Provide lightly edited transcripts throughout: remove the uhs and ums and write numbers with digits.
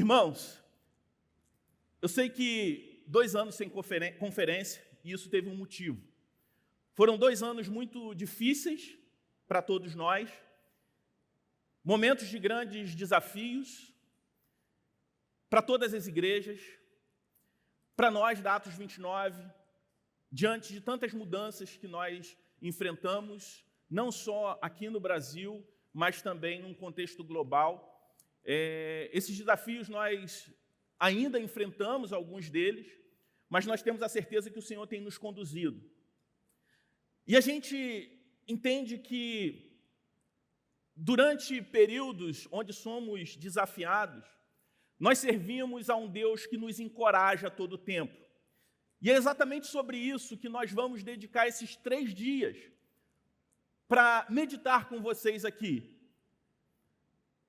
Irmãos, eu sei que 2 anos sem conferência, e isso teve um motivo. Foram 2 anos muito difíceis para todos nós, momentos de grandes desafios para todas as igrejas, para nós da Atos 29, diante de tantas mudanças que nós enfrentamos, não só aqui no Brasil, mas também num contexto global. Esses desafios nós ainda enfrentamos alguns deles, mas nós temos a certeza que o Senhor tem nos conduzido. E a gente entende que durante períodos onde somos desafiados, nós servimos a um Deus que nos encoraja a todo tempo. E é exatamente sobre isso que nós vamos dedicar esses 3 dias para meditar com vocês aqui.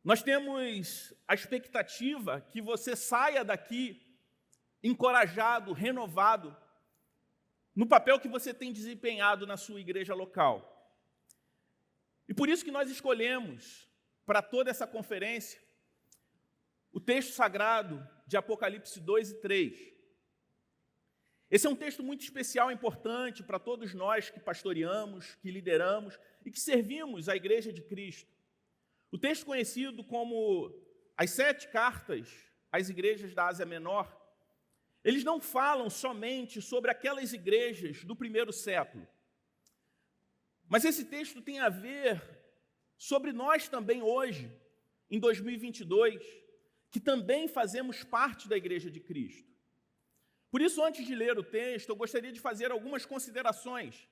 Nós temos a expectativa que você saia daqui encorajado, renovado, no papel que você tem desempenhado na sua igreja local. E por isso que nós escolhemos, para toda essa conferência, o texto sagrado de Apocalipse 2 e 3. Esse é um texto muito especial e importante para todos nós que pastoreamos, que lideramos e que servimos a Igreja de Cristo. O texto conhecido como as 7 cartas às igrejas da Ásia Menor, eles não falam somente sobre aquelas igrejas do primeiro século. Mas esse texto tem a ver sobre nós também hoje, em 2022, que também fazemos parte da Igreja de Cristo. Por isso, antes de ler o texto, eu gostaria de fazer algumas considerações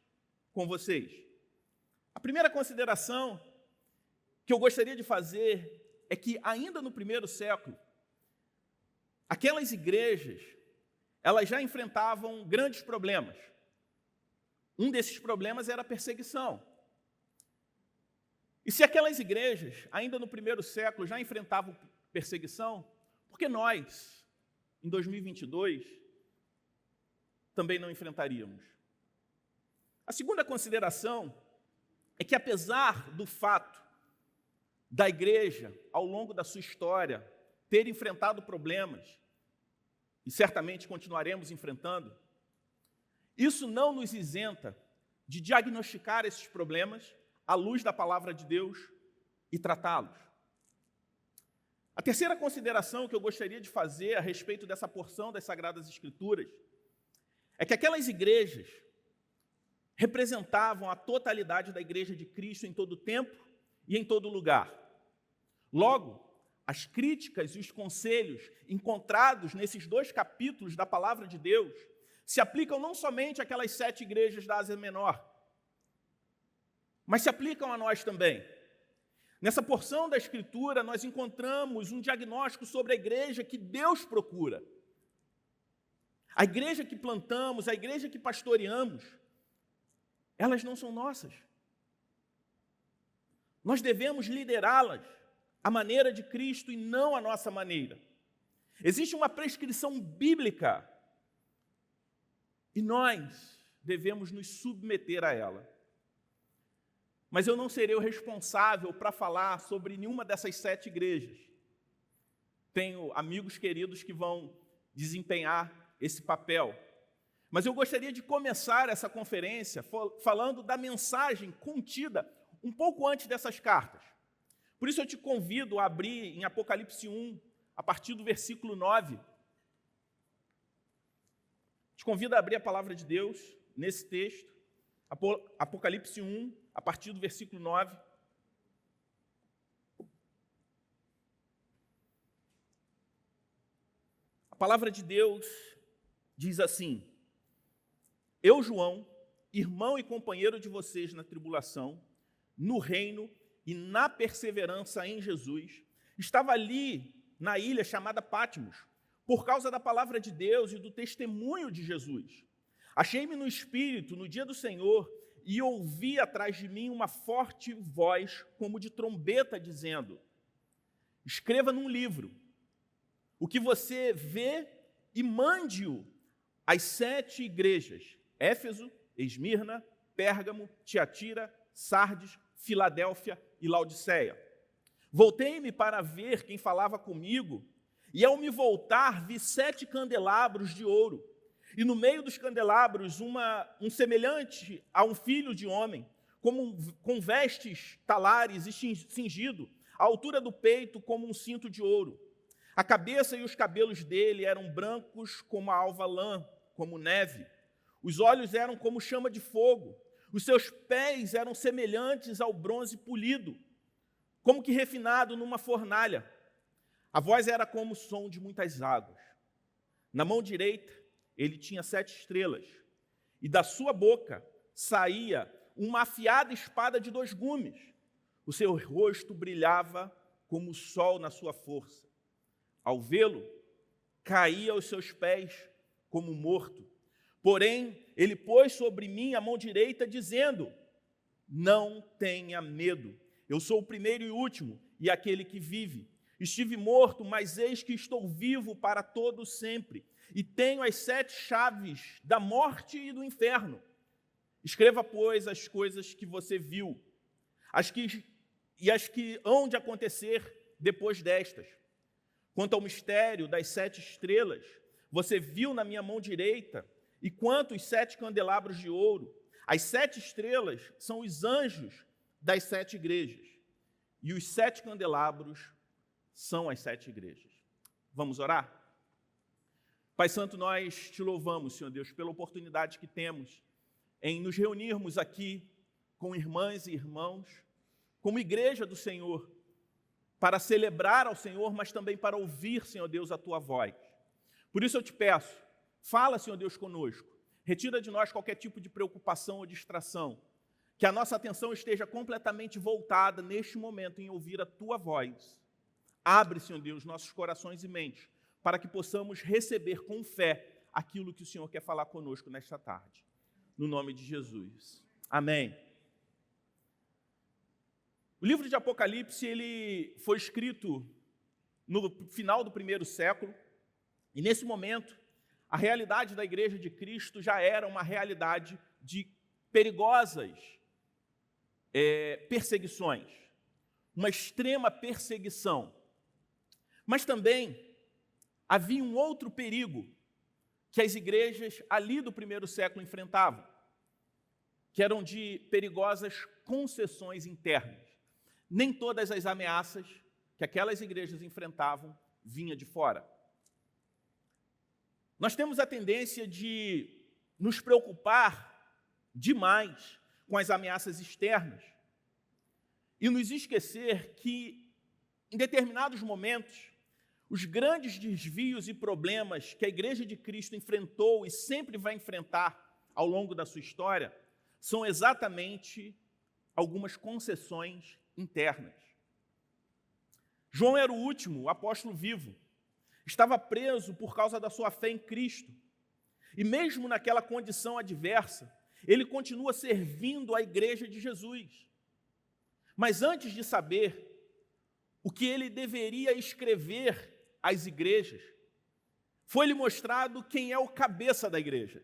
com vocês. A primeira consideração que eu gostaria de fazer é que, ainda no primeiro século, aquelas igrejas, elas já enfrentavam grandes problemas. Um desses problemas era a perseguição. E se aquelas igrejas, ainda no primeiro século, já enfrentavam perseguição, por que nós, em 2022, também não enfrentaríamos? A segunda consideração é que, apesar do fato da igreja, ao longo da sua história, ter enfrentado problemas, e certamente continuaremos enfrentando, isso não nos isenta de diagnosticar esses problemas à luz da palavra de Deus e tratá-los. A terceira consideração que eu gostaria de fazer a respeito dessa porção das Sagradas Escrituras é que aquelas igrejas representavam a totalidade da Igreja de Cristo em todo tempo e em todo lugar. Logo, as críticas e os conselhos encontrados nesses 2 capítulos da palavra de Deus se aplicam não somente àquelas 7 igrejas da Ásia Menor, mas se aplicam a nós também. Nessa porção da Escritura, nós encontramos um diagnóstico sobre a igreja que Deus procura. A igreja que plantamos, a igreja que pastoreamos, elas não são nossas. Nós devemos liderá-las à maneira de Cristo e não à nossa maneira. Existe uma prescrição bíblica e nós devemos nos submeter a ela. Mas eu não serei o responsável para falar sobre nenhuma dessas 7 igrejas. Tenho amigos queridos que vão desempenhar esse papel. Mas eu gostaria de começar essa conferência falando da mensagem contida um pouco antes dessas cartas. Por isso eu te convido a abrir em Apocalipse 1, a partir do versículo 9. Te convido a abrir a palavra de Deus nesse texto, Apocalipse 1, a partir do versículo 9. A palavra de Deus diz assim: Eu, João, irmão e companheiro de vocês na tribulação, no reino e na perseverança em Jesus, estava ali na ilha chamada Patmos, por causa da palavra de Deus e do testemunho de Jesus. Achei-me no Espírito no dia do Senhor e ouvi atrás de mim uma forte voz, como de trombeta, dizendo: Escreva num livro o que você vê e mande-o às 7 igrejas: Éfeso, Esmirna, Pérgamo, Tiatira, Sardes, Filadélfia e Laodiceia. Voltei-me para ver quem falava comigo, E ao me voltar, vi 7 candelabros de ouro, e no meio dos candelabros um semelhante a um filho de homem, com vestes talares e cingido, à altura do peito como um cinto de ouro. A cabeça e os cabelos dele eram brancos como a alva lã, como neve. Os olhos eram como chama de fogo. Os seus pés eram semelhantes ao bronze polido, como que refinado numa fornalha. A voz era como o som de muitas águas. Na mão direita, ele tinha 7 estrelas, e da sua boca saía uma afiada espada de 2 gumes. O seu rosto brilhava como o sol na sua força. Ao vê-lo, caía aos seus pés como morto. Porém, ele pôs sobre mim a mão direita, dizendo: não tenha medo. Eu sou o primeiro e último, e aquele que vive. Estive morto, mas eis que estou vivo para todo sempre, e tenho as 7 chaves da morte e do inferno. Escreva, pois, as coisas que você viu, as que hão de acontecer depois destas. Quanto ao mistério das 7 estrelas, você viu na minha mão direita, e quanto aos 7 candelabros de ouro, as 7 estrelas são os anjos das 7 igrejas, e os 7 candelabros são as 7 igrejas. Vamos orar? Pai Santo, nós te louvamos, Senhor Deus, pela oportunidade que temos em nos reunirmos aqui com irmãs e irmãos, como igreja do Senhor, para celebrar ao Senhor, mas também para ouvir, Senhor Deus, a Tua voz. Por isso eu te peço, fala, Senhor Deus, conosco, retira de nós qualquer tipo de preocupação ou distração, que a nossa atenção esteja completamente voltada neste momento em ouvir a Tua voz. Abre, Senhor Deus, nossos corações e mentes, para que possamos receber com fé aquilo que o Senhor quer falar conosco nesta tarde. No nome de Jesus. Amém. O livro de Apocalipse, ele foi escrito no final do 1º século, e nesse momento, a realidade da Igreja de Cristo já era uma realidade de perigosas perseguições, uma extrema perseguição. Mas também havia um outro perigo que as igrejas ali do 1º século enfrentavam, que eram de perigosas concessões internas. Nem todas as ameaças que aquelas igrejas enfrentavam vinham de fora. Nós temos a tendência de nos preocupar demais com as ameaças externas e nos esquecer que, em determinados momentos, os grandes desvios e problemas que a Igreja de Cristo enfrentou e sempre vai enfrentar ao longo da sua história são exatamente algumas concessões internas. João era o último apóstolo vivo. Estava preso por causa da sua fé em Cristo. E mesmo naquela condição adversa, ele continua servindo a Igreja de Jesus. Mas antes de saber o que ele deveria escrever às igrejas, foi-lhe mostrado quem é o cabeça da igreja.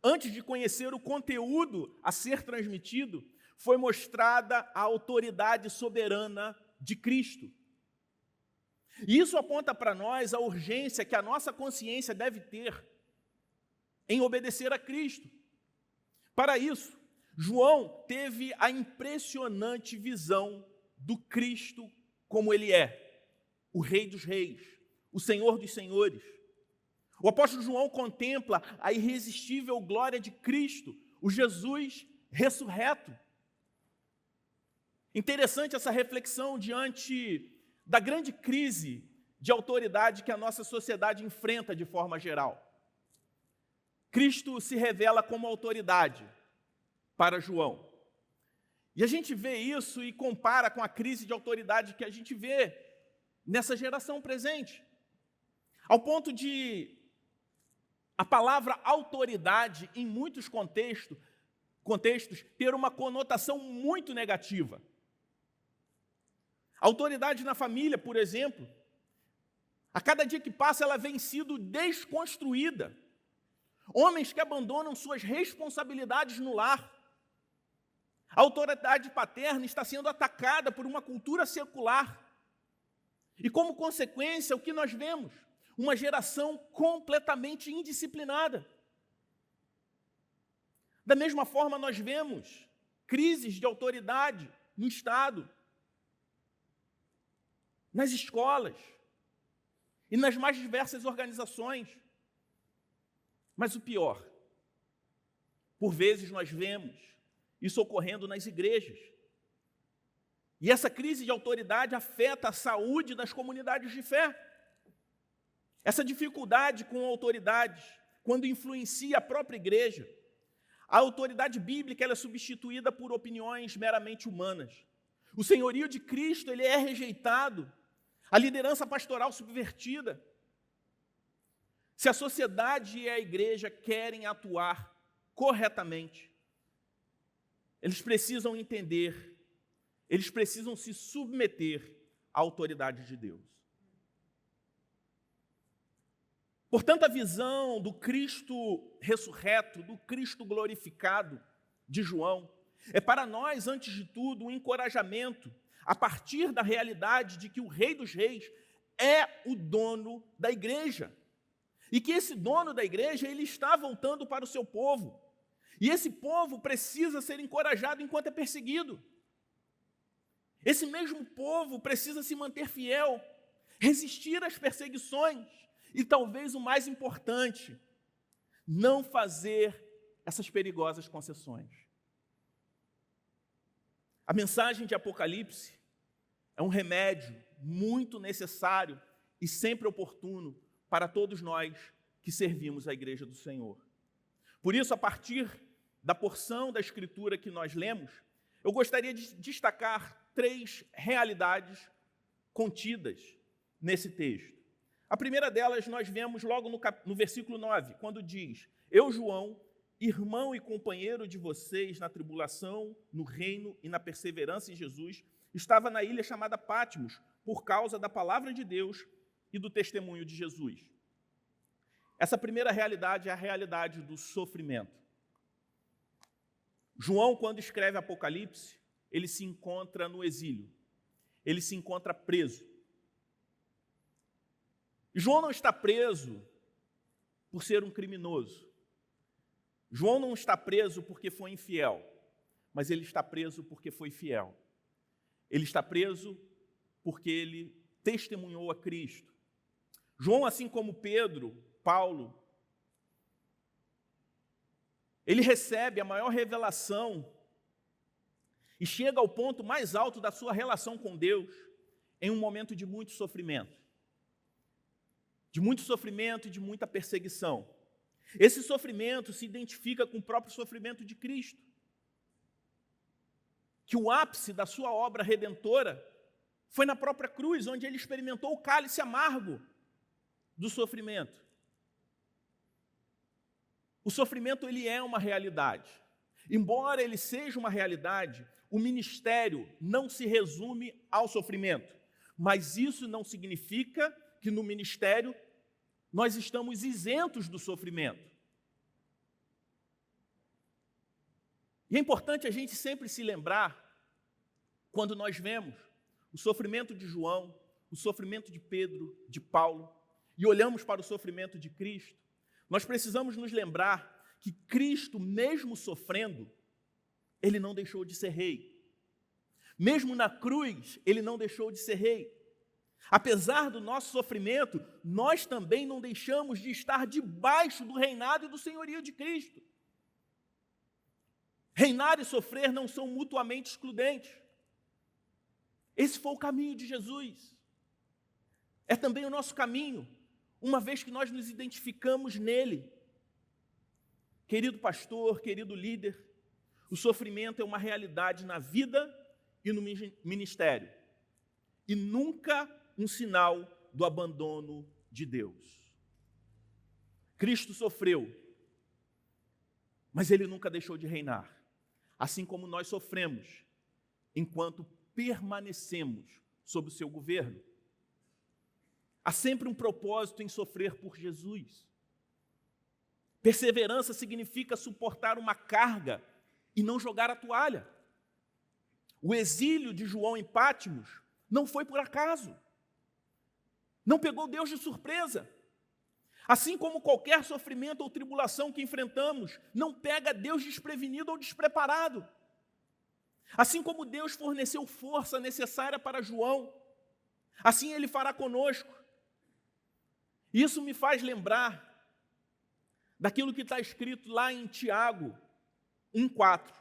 Antes de conhecer o conteúdo a ser transmitido, foi mostrada a autoridade soberana de Cristo. E isso aponta para nós a urgência que a nossa consciência deve ter em obedecer a Cristo. Para isso, João teve a impressionante visão do Cristo como ele é, o Rei dos Reis, o Senhor dos Senhores. O apóstolo João contempla a irresistível glória de Cristo, o Jesus ressurreto. Interessante essa reflexão diante da grande crise de autoridade que a nossa sociedade enfrenta de forma geral. Cristo se revela como autoridade para João. E a gente vê isso e compara com a crise de autoridade que a gente vê nessa geração presente. Ao ponto de a palavra autoridade, em muitos contextos, ter uma conotação muito negativa. A autoridade na família, por exemplo, a cada dia que passa ela vem sido desconstruída. Homens que abandonam suas responsabilidades no lar. A autoridade paterna está sendo atacada por uma cultura secular. E como consequência, o que nós vemos? Uma geração completamente indisciplinada. Da mesma forma, nós vemos crises de autoridade no Estado, nas escolas e nas mais diversas organizações. Mas o pior, por vezes nós vemos isso ocorrendo nas igrejas. E essa crise de autoridade afeta a saúde das comunidades de fé. Essa dificuldade com autoridades, quando influencia a própria igreja, a autoridade bíblica ela é substituída por opiniões meramente humanas. O senhorio de Cristo ele é rejeitado, a liderança pastoral subvertida. Se a sociedade e a igreja querem atuar corretamente, eles precisam entender, eles precisam se submeter à autoridade de Deus. Portanto, a visão do Cristo ressurreto, do Cristo glorificado de João, é para nós, antes de tudo, um encorajamento a partir da realidade de que o Rei dos Reis é o dono da igreja. E que esse dono da igreja, ele está voltando para o seu povo. E esse povo precisa ser encorajado enquanto é perseguido. Esse mesmo povo precisa se manter fiel, resistir às perseguições e, talvez o mais importante, não fazer essas perigosas concessões. A mensagem de Apocalipse é um remédio muito necessário e sempre oportuno para todos nós que servimos a Igreja do Senhor. Por isso, a partir da porção da Escritura que nós lemos, eu gostaria de destacar 3 realidades contidas nesse texto. A primeira delas nós vemos logo no versículo 9, quando diz: Eu, João, irmão e companheiro de vocês na tribulação, no reino e na perseverança em Jesus, estava na ilha chamada Patmos, por causa da palavra de Deus e do testemunho de Jesus. Essa primeira realidade é a realidade do sofrimento. João, quando escreve Apocalipse, ele se encontra no exílio, ele se encontra preso. João não está preso por ser um criminoso. João não está preso porque foi infiel, mas ele está preso porque foi fiel. Ele está preso porque ele testemunhou a Cristo. João, assim como Pedro, Paulo, ele recebe a maior revelação e chega ao ponto mais alto da sua relação com Deus em um momento de muito sofrimento. De muito sofrimento e de muita perseguição. Esse sofrimento se identifica com o próprio sofrimento de Cristo. Que o ápice da sua obra redentora foi na própria cruz, onde ele experimentou o cálice amargo do sofrimento. O sofrimento ele é uma realidade. Embora ele seja uma realidade, o ministério não se resume ao sofrimento. Mas isso não significa que no ministério nós estamos isentos do sofrimento. E é importante a gente sempre se lembrar, quando nós vemos o sofrimento de João, o sofrimento de Pedro, de Paulo, e olhamos para o sofrimento de Cristo, nós precisamos nos lembrar que Cristo, mesmo sofrendo, ele não deixou de ser rei. Mesmo na cruz, ele não deixou de ser rei. Apesar do nosso sofrimento, nós também não deixamos de estar debaixo do reinado e do senhorio de Cristo. Reinar e sofrer não são mutuamente excludentes. Esse foi o caminho de Jesus. É também o nosso caminho, uma vez que nós nos identificamos nele. Querido pastor, querido líder, o sofrimento é uma realidade na vida e no ministério. E nunca um sinal do abandono de Deus. Cristo sofreu, mas ele nunca deixou de reinar. Assim como nós sofremos, enquanto permanecemos sob o seu governo. Há sempre um propósito em sofrer por Jesus. Perseverança significa suportar uma carga e não jogar a toalha. O exílio de João em Patmos não foi por acaso. Não pegou Deus de surpresa. Assim como qualquer sofrimento ou tribulação que enfrentamos, não pega Deus desprevenido ou despreparado. Assim como Deus forneceu força necessária para João, assim Ele fará conosco. Isso me faz lembrar daquilo que está escrito lá em Tiago 1,4,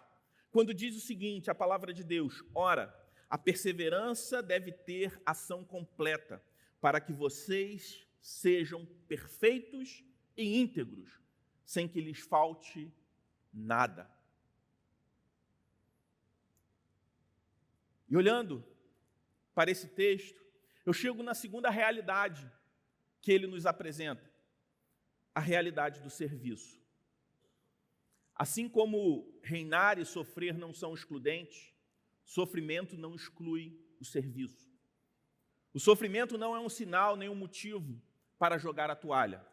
quando diz o seguinte, a palavra de Deus: ora, a perseverança deve ter ação completa, para que vocês sejam perfeitos e íntegros, sem que lhes falte nada. E olhando para esse texto, eu chego na segunda realidade que ele nos apresenta, a realidade do serviço. Assim como reinar e sofrer não são excludentes, sofrimento não exclui o serviço. O sofrimento não é um sinal, nem um motivo para jogar a toalha,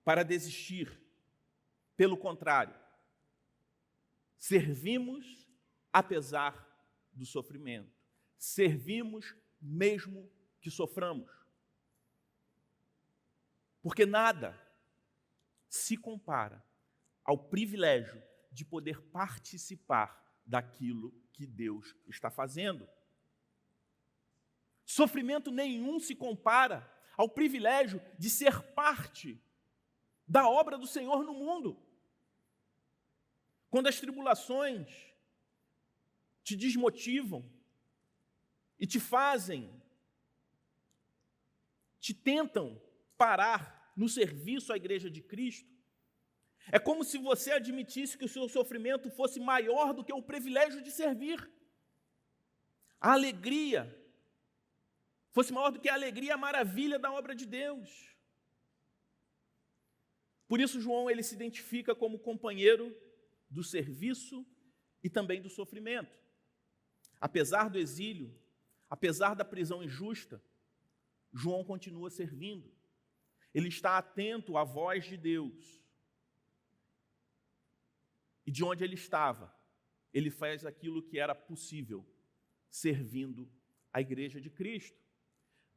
para desistir. Pelo contrário, servimos apesar do sofrimento. Servimos mesmo que soframos. Porque nada se compara ao privilégio de poder participar daquilo que Deus está fazendo. Sofrimento nenhum se compara ao privilégio de ser parte da obra do Senhor no mundo. Quando as tribulações te desmotivam e te tentam parar no serviço à igreja de Cristo, é como se você admitisse que o seu sofrimento fosse maior do que o privilégio de servir. A alegria fosse maior do que a alegria e a maravilha da obra de Deus. Por isso, João ele se identifica como companheiro do serviço e também do sofrimento. Apesar do exílio, apesar da prisão injusta, João continua servindo. Ele está atento à voz de Deus. E de onde ele estava, ele faz aquilo que era possível, servindo a igreja de Cristo.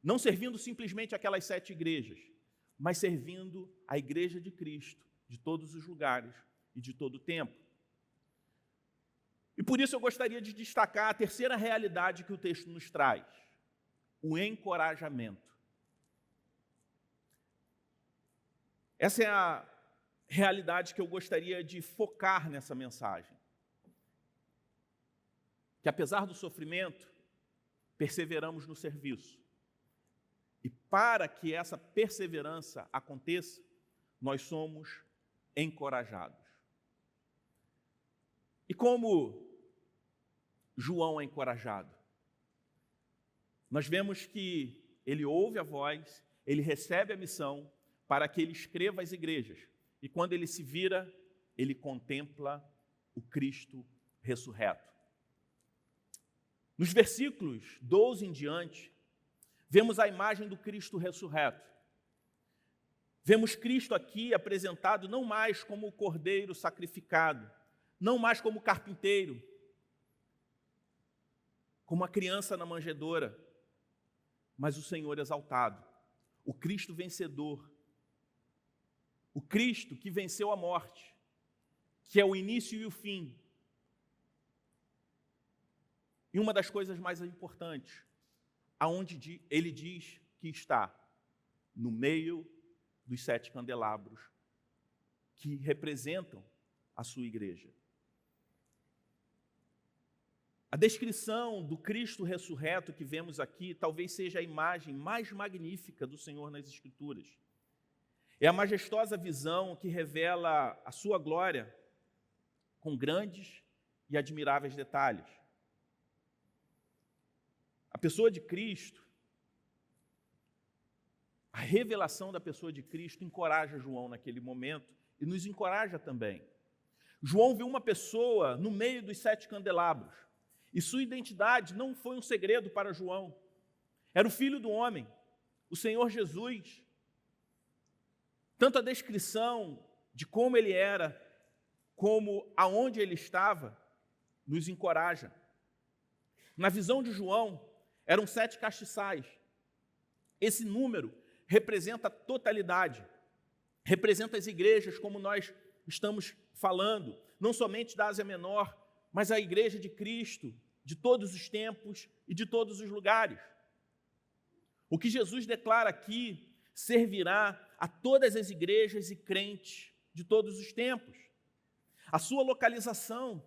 Não servindo simplesmente aquelas 7 igrejas, mas servindo a igreja de Cristo, de todos os lugares e de todo o tempo. E por isso eu gostaria de destacar a terceira realidade que o texto nos traz: o encorajamento. Essa é a realidade que eu gostaria de focar nessa mensagem. Que apesar do sofrimento, perseveramos no serviço. E para que essa perseverança aconteça, nós somos encorajados. E como João é encorajado? Nós vemos que ele ouve a voz, ele recebe a missão para que ele escreva às igrejas. E quando ele se vira, ele contempla o Cristo ressurreto. Nos versículos 12 em diante, vemos a imagem do Cristo ressurreto. Vemos Cristo aqui apresentado não mais como o cordeiro sacrificado, não mais como o carpinteiro, como a criança na manjedoura, mas o Senhor exaltado, o Cristo vencedor, o Cristo que venceu a morte, que é o início e o fim. E uma das coisas mais importantes, aonde ele diz que está no meio dos 7 candelabros que representam a sua igreja. A descrição do Cristo ressurreto que vemos aqui talvez seja a imagem mais magnífica do Senhor nas Escrituras. É a majestosa visão que revela a sua glória com grandes e admiráveis detalhes. A pessoa de Cristo, a revelação da pessoa de Cristo encoraja João naquele momento e nos encoraja também. João viu uma pessoa no meio dos 7 candelabros e sua identidade não foi um segredo para João. Era o Filho do Homem, o Senhor Jesus. Tanto a descrição de como ele era, como aonde ele estava, nos encoraja. Na visão de João, eram 7 castiçais, Esse número representa a totalidade, representa as igrejas, como nós estamos falando, não somente da Ásia Menor, mas a igreja de Cristo, de todos os tempos e de todos os lugares. O que Jesus declara aqui servirá a todas as igrejas e crentes de todos os tempos. A sua localização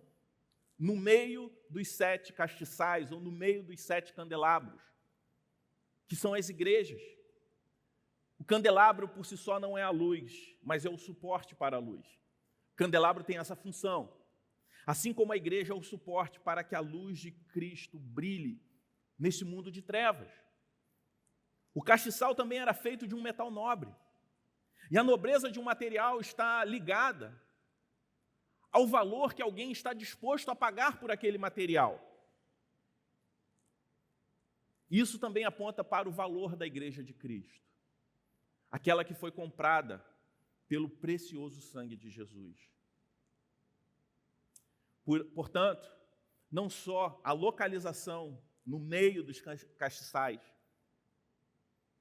no meio dos 7 castiçais, ou no meio dos 7 candelabros, que são as igrejas. O candelabro por si só não é a luz, mas é o suporte para a luz. O candelabro tem essa função. Assim como a igreja é o suporte para que a luz de Cristo brilhe nesse mundo de trevas. O castiçal também era feito de um metal nobre. E a nobreza de um material está ligada ao valor que alguém está disposto a pagar por aquele material. Isso também aponta para o valor da igreja de Cristo, aquela que foi comprada pelo precioso sangue de Jesus. Portanto, não só a localização no meio dos castiçais,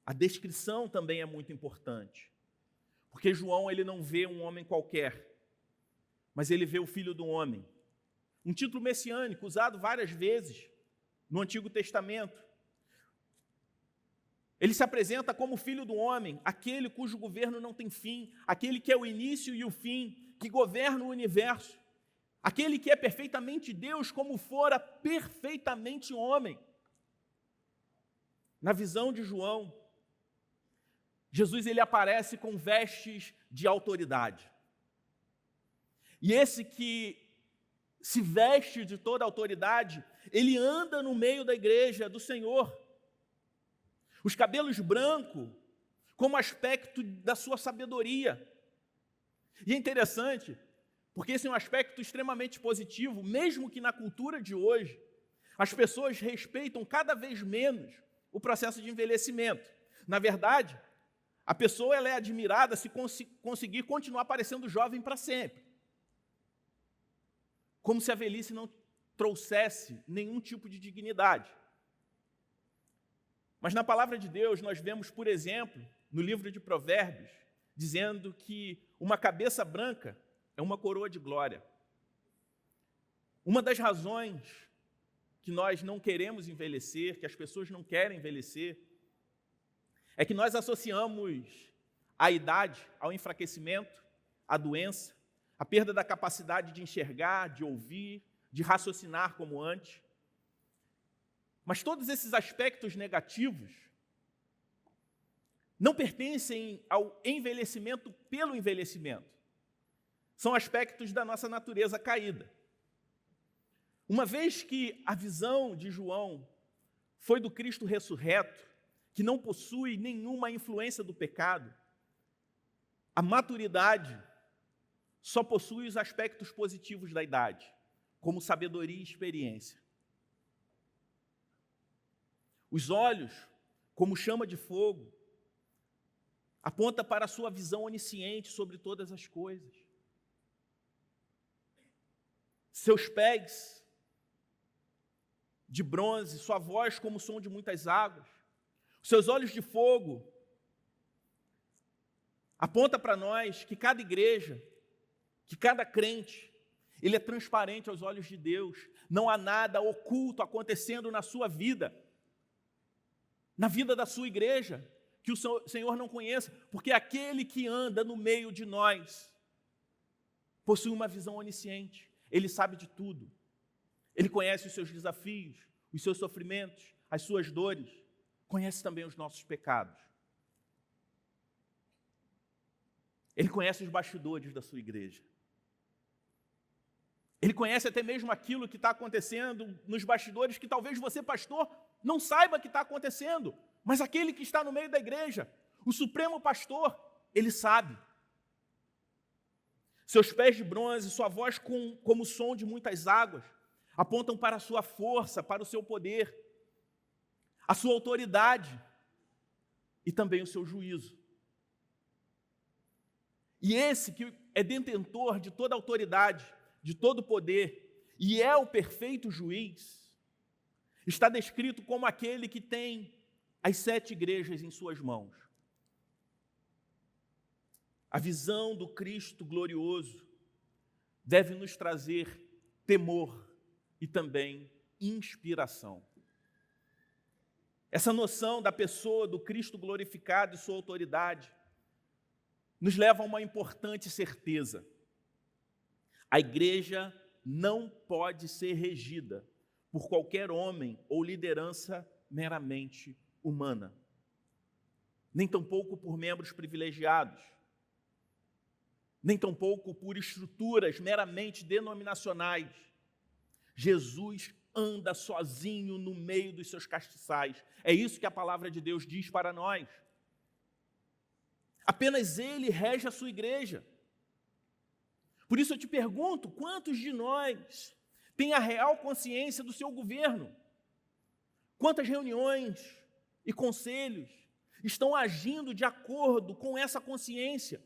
a descrição também é muito importante, porque João ele não vê um homem qualquer, mas ele vê o Filho do Homem, um título messiânico usado várias vezes no Antigo Testamento. Ele se apresenta como Filho do Homem, aquele cujo governo não tem fim, aquele que é o início e o fim, que governa o universo, aquele que é perfeitamente Deus, como fora perfeitamente homem. Na visão de João, Jesus ele aparece com vestes de autoridade. E esse que se veste de toda a autoridade, ele anda no meio da igreja do Senhor. Os cabelos brancos, como aspecto da sua sabedoria. E é interessante, porque esse é um aspecto extremamente positivo, mesmo que na cultura de hoje, as pessoas respeitam cada vez menos o processo de envelhecimento. Na verdade, a pessoa ela é admirada se conseguir continuar parecendo jovem para sempre. Como se a velhice não trouxesse nenhum tipo de dignidade. Mas na palavra de Deus, nós vemos, por exemplo, no livro de Provérbios, dizendo que uma cabeça branca é uma coroa de glória. Uma das razões que nós não queremos envelhecer, que as pessoas não querem envelhecer, é que nós associamos a idade ao enfraquecimento, à doença, à perda da capacidade de enxergar, de ouvir, de raciocinar como antes. Mas todos esses aspectos negativos não pertencem ao envelhecimento pelo envelhecimento. São aspectos da nossa natureza caída. Uma vez que a visão de João foi do Cristo ressurreto, que não possui nenhuma influência do pecado, a maturidade só possui os aspectos positivos da idade, como sabedoria e experiência. Os olhos, como chama de fogo, aponta para a sua visão onisciente sobre todas as coisas. Seus pés de bronze, sua voz como o som de muitas águas. Os seus olhos de fogo aponta para nós que cada igreja, que cada crente, ele é transparente aos olhos de Deus. Não há nada oculto acontecendo na sua vida, na vida da sua igreja, que o Senhor não conheça, porque aquele que anda no meio de nós possui uma visão onisciente, ele sabe de tudo, ele conhece os seus desafios, os seus sofrimentos, as suas dores, conhece também os nossos pecados. Ele conhece os bastidores da sua igreja. Ele conhece até mesmo aquilo que está acontecendo nos bastidores, que talvez você, pastor, não saiba que está acontecendo, mas aquele que está no meio da igreja, o supremo pastor, ele sabe. Seus pés de bronze, sua voz como o som de muitas águas, apontam para a sua força, para o seu poder, a sua autoridade e também o seu juízo. E esse que é detentor de toda autoridade, de todo poder, e é o perfeito juiz, está descrito como aquele que tem as 7 igrejas em suas mãos. A visão do Cristo glorioso deve nos trazer temor e também inspiração. Essa noção da pessoa do Cristo glorificado e sua autoridade nos leva a uma importante certeza. A igreja não pode ser regida por qualquer homem ou liderança meramente humana, nem tampouco por membros privilegiados, nem tampouco por estruturas meramente denominacionais. Jesus anda sozinho no meio dos seus castiçais. É isso que a palavra de Deus diz para nós. Apenas Ele rege a sua igreja. Por isso eu te pergunto, quantos de nós têm a real consciência do seu governo? Quantas reuniões e conselhos estão agindo de acordo com essa consciência?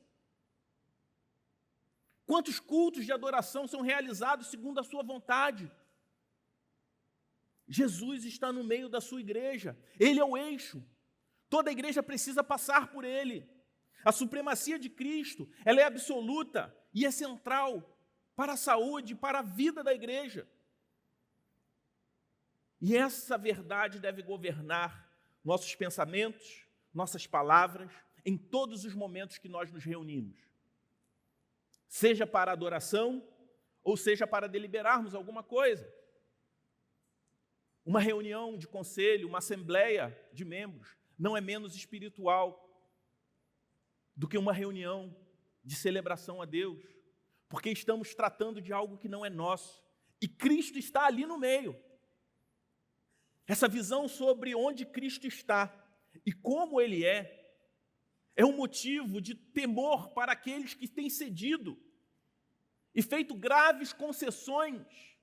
Quantos cultos de adoração são realizados segundo a sua vontade? Jesus está no meio da sua igreja. Ele é o eixo. Toda a igreja precisa passar por Ele. A supremacia de Cristo, ela é absoluta e é central para a saúde, para a vida da igreja. E essa verdade deve governar nossos pensamentos, nossas palavras, em todos os momentos que nós nos reunimos. Seja para adoração, ou seja para deliberarmos alguma coisa. Uma reunião de conselho, uma assembleia de membros, não é menos espiritual do que uma reunião de celebração a Deus, porque estamos tratando de algo que não é nosso, e Cristo está ali no meio. Essa visão sobre onde Cristo está e como Ele é um motivo de temor para aqueles que têm cedido e feito graves concessões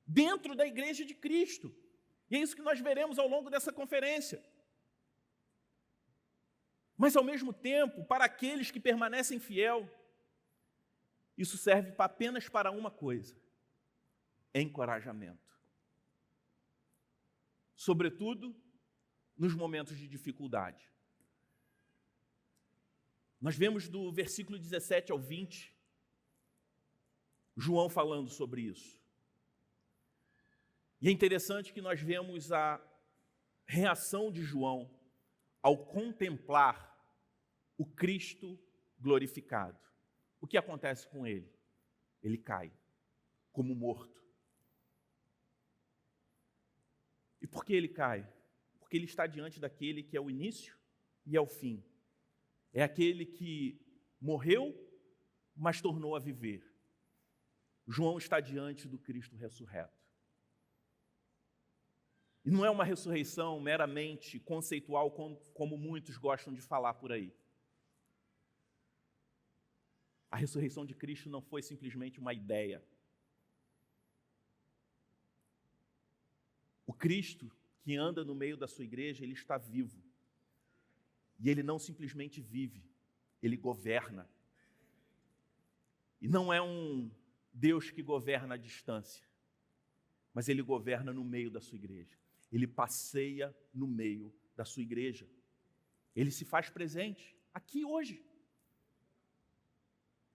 dentro da igreja de Cristo. E é isso que nós veremos ao longo dessa conferência. Mas, ao mesmo tempo, para aqueles que permanecem fiel, isso serve apenas para uma coisa: encorajamento. Sobretudo nos momentos de dificuldade. Nós vemos do versículo 17 ao 20, João falando sobre isso. E é interessante que nós vemos a reação de João ao contemplar o Cristo glorificado. O que acontece com ele? Ele cai como morto. E por que ele cai? Porque ele está diante daquele que é o início e é o fim. É aquele que morreu, mas tornou a viver. João está diante do Cristo ressurreto. E não é uma ressurreição meramente conceitual, como muitos gostam de falar por aí. A ressurreição de Cristo não foi simplesmente uma ideia. O Cristo que anda no meio da sua igreja, ele está vivo. E ele não simplesmente vive, ele governa. E não é um Deus que governa à distância, mas ele governa no meio da sua igreja. Ele passeia no meio da sua igreja. Ele se faz presente aqui hoje.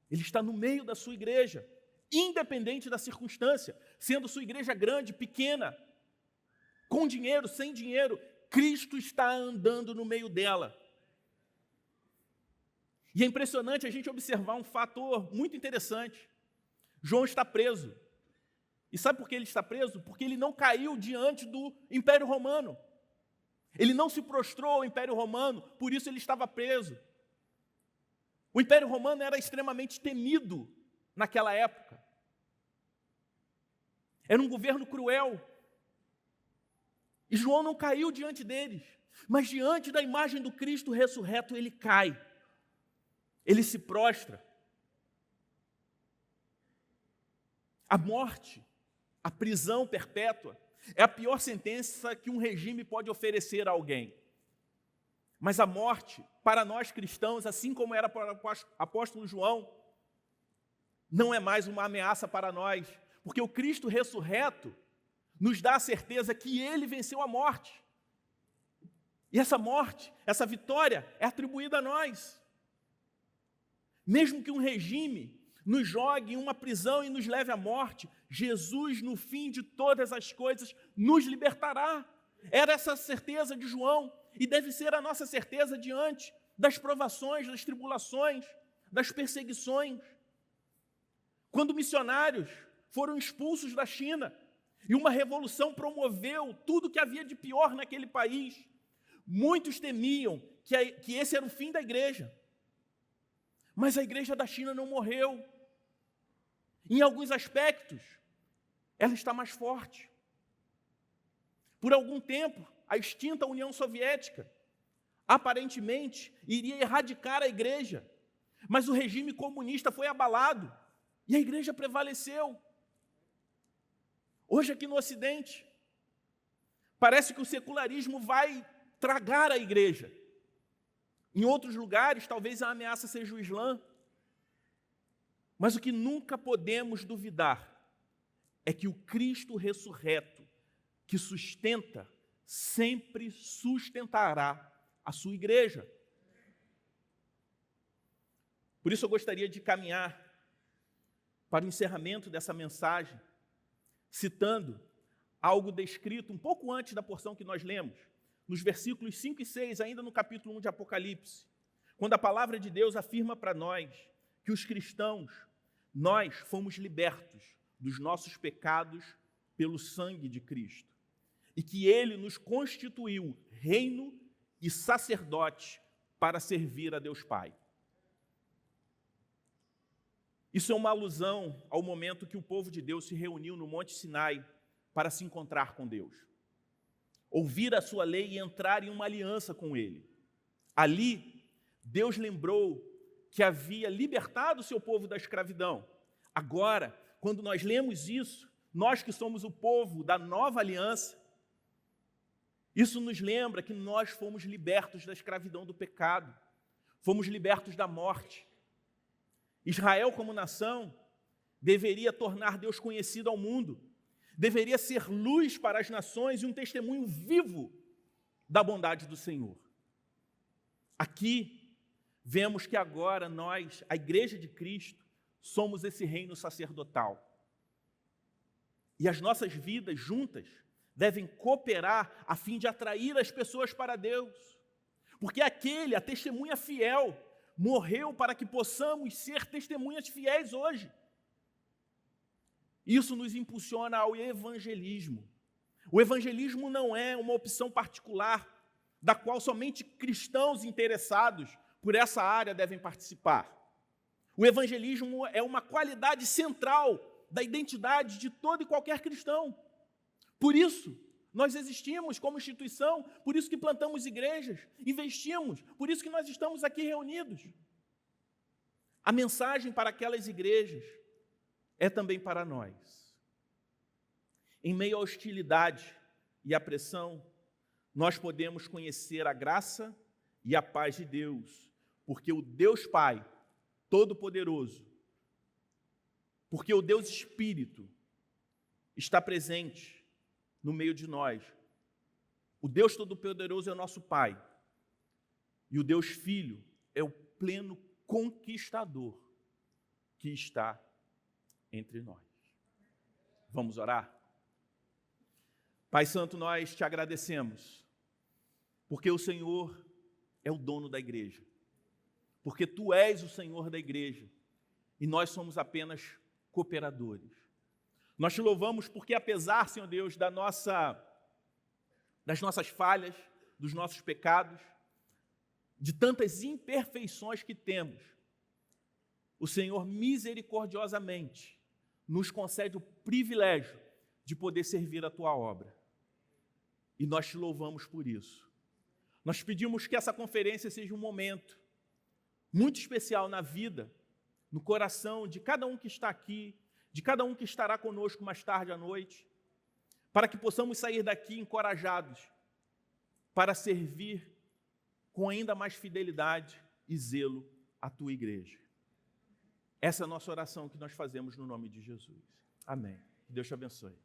Ele está no meio da sua igreja, independente da circunstância, sendo sua igreja grande, pequena, com dinheiro, sem dinheiro, Cristo está andando no meio dela. E é impressionante a gente observar um fator muito interessante. João está preso. E sabe por que ele está preso? Porque ele não caiu diante do Império Romano. Ele não se prostrou ao Império Romano, por isso ele estava preso. O Império Romano era extremamente temido naquela época. Era um governo cruel. E João não caiu diante deles, mas diante da imagem do Cristo ressurreto, ele cai. Ele se prostra. A morte, a prisão perpétua, é a pior sentença que um regime pode oferecer a alguém. Mas a morte, para nós cristãos, assim como era para o apóstolo João, não é mais uma ameaça para nós, porque o Cristo ressurreto nos dá a certeza que Ele venceu a morte. E essa morte, essa vitória é atribuída a nós. Mesmo que um regime nos jogue em uma prisão e nos leve à morte, Jesus, no fim de todas as coisas, nos libertará. Era essa a certeza de João, e deve ser a nossa certeza diante das provações, das tribulações, das perseguições. Quando missionários foram expulsos da China e uma revolução promoveu tudo que havia de pior naquele país, muitos temiam que esse era o fim da igreja. Mas a igreja da China não morreu. Em alguns aspectos, ela está mais forte. Por algum tempo, a extinta União Soviética aparentemente iria erradicar a igreja, mas o regime comunista foi abalado e a igreja prevaleceu. Hoje aqui no Ocidente, parece que o secularismo vai tragar a igreja. Em outros lugares, talvez a ameaça seja o Islã. Mas o que nunca podemos duvidar é que o Cristo ressurreto, que sustenta, sempre sustentará a sua igreja. Por isso eu gostaria de caminhar para o encerramento dessa mensagem, citando algo descrito um pouco antes da porção que nós lemos, nos versículos 5 e 6, ainda no capítulo 1 de Apocalipse, quando a palavra de Deus afirma para nós que os cristãos, nós fomos libertos dos nossos pecados pelo sangue de Cristo, e que Ele nos constituiu reino e sacerdote para servir a Deus Pai. Isso é uma alusão ao momento que o povo de Deus se reuniu no Monte Sinai para se encontrar com Deus, ouvir a sua lei e entrar em uma aliança com Ele. Ali, Deus lembrou que havia libertado o seu povo da escravidão. Agora, quando nós lemos isso, nós que somos o povo da nova aliança, isso nos lembra que nós fomos libertos da escravidão do pecado, fomos libertos da morte. Israel, como nação, deveria tornar Deus conhecido ao mundo, deveria ser luz para as nações e um testemunho vivo da bondade do Senhor. Aqui, vemos que agora nós, a Igreja de Cristo, somos esse reino sacerdotal. E as nossas vidas juntas devem cooperar a fim de atrair as pessoas para Deus. Porque a testemunha fiel, morreu para que possamos ser testemunhas fiéis hoje. Isso nos impulsiona ao evangelismo. O evangelismo não é uma opção particular, da qual somente cristãos interessados por essa área devem participar. O evangelismo é uma qualidade central da identidade de todo e qualquer cristão. Por isso, nós existimos como instituição, por isso que plantamos igrejas, investimos, por isso que nós estamos aqui reunidos. A mensagem para aquelas igrejas é também para nós. Em meio à hostilidade e à pressão, nós podemos conhecer a graça e a paz de Deus, porque o Deus Pai Todo-Poderoso, porque o Deus Espírito está presente no meio de nós. O Deus Todo-Poderoso é o nosso Pai, e o Deus Filho é o pleno conquistador que está entre nós. Vamos orar? Pai Santo, nós te agradecemos, porque o Senhor é o dono da igreja, porque Tu és o Senhor da igreja, e nós somos apenas cooperadores. Nós Te louvamos porque, apesar, Senhor Deus, das nossas falhas, dos nossos pecados, de tantas imperfeições que temos, o Senhor misericordiosamente nos concede o privilégio de poder servir a Tua obra. E nós Te louvamos por isso. Nós pedimos que essa conferência seja um momento muito especial na vida, no coração de cada um que está aqui, de cada um que estará conosco mais tarde à noite, para que possamos sair daqui encorajados para servir com ainda mais fidelidade e zelo a Tua igreja. Essa é a nossa oração que nós fazemos no nome de Jesus. Amém. Que Deus te abençoe.